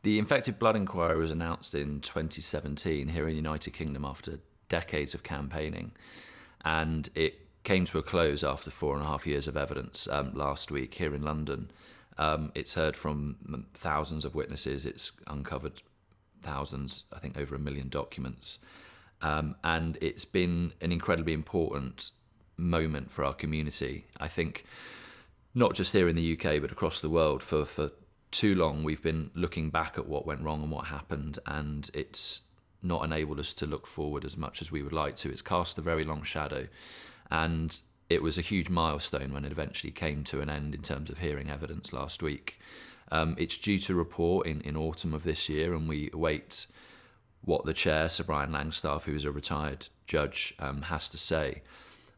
The infected blood inquiry was announced in 2017 here in the United Kingdom after decades of campaigning, and it came to a close after 4.5 years of evidence last week here in London. It's heard from thousands of witnesses. It's uncovered thousands, I think over 1 million documents. And it's been an incredibly important moment for our community. I think not just here in the UK, but across the world. For too long, we've been looking back at what went wrong and what happened, and it's not enabled us to look forward as much as we would like to. It's cast a very long shadow, and it was a huge milestone when it eventually came to an end in terms of hearing evidence last week. It's due to report in autumn of this year, and we await what the chair, Sir Brian Langstaff, who is a retired judge, has to say.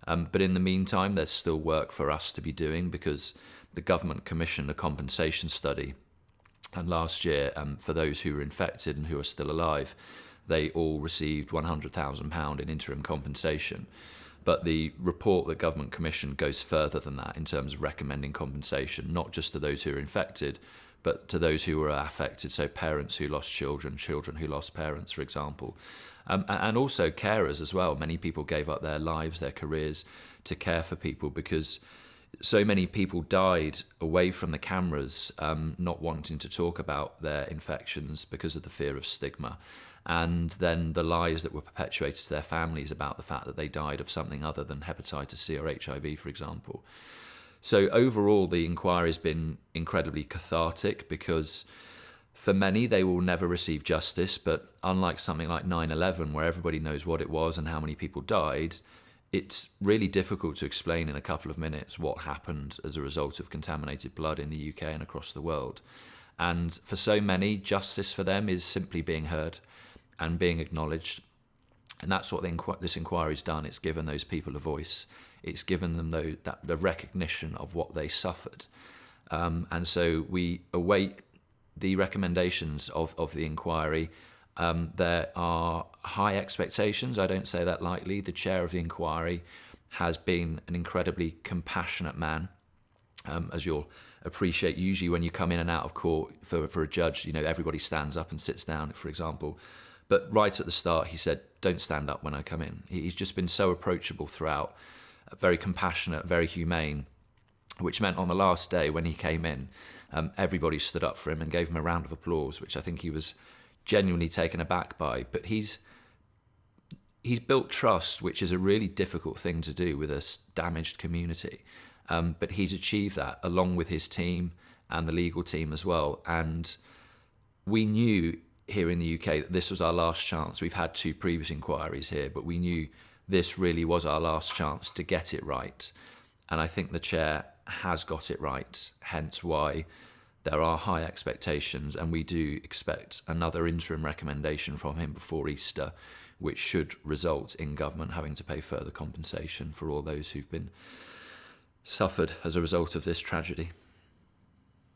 But in the meantime, there's still work for us to be doing, because the government commissioned a compensation study. And last year, for those who were infected and who are still alive, they all received £100,000 in interim compensation. But the report that government commissioned goes further than that in terms of recommending compensation, not just to those who are infected, but to those who were affected, so parents who lost children, children who lost parents, for example. And also carers as well. Many people gave up their lives, their careers, to care for people, because so many people died away from the cameras, not wanting to talk about their infections because of the fear of stigma. And then the lies that were perpetuated to their families about the fact that they died of something other than hepatitis C or HIV, for example. So overall, the inquiry has been incredibly cathartic, because for many, they will never receive justice. But unlike something like 9/11, where everybody knows what it was and how many people died, it's really difficult to explain in a couple of minutes what happened as a result of contaminated blood in the UK and across the world. And for so many, justice for them is simply being heard and being acknowledged. And that's what this inquiry's done. It's given those people a voice. It's given them the recognition of what they suffered. And so we await the recommendations of the inquiry. There are high expectations. I don't say that lightly. The chair of the inquiry has been an incredibly compassionate man. As you'll appreciate, usually when you come in and out of court for a judge, everybody stands up and sits down, for example. But right at the start, he said, don't stand up when I come in. He's just been so approachable throughout, very compassionate, very humane, which meant on the last day when he came in, everybody stood up for him and gave him a round of applause, which I think he was genuinely taken aback by. But he's built trust, which is a really difficult thing to do with a damaged community. But he's achieved that along with his team and the legal team as well. And we knew here in the UK that this was our last chance. We've had 2 previous inquiries here, but we knew this really was our last chance to get it right. And I think the chair has got it right, hence why there are high expectations, and we do expect another interim recommendation from him before Easter, which should result in government having to pay further compensation for all those who've been suffered as a result of this tragedy.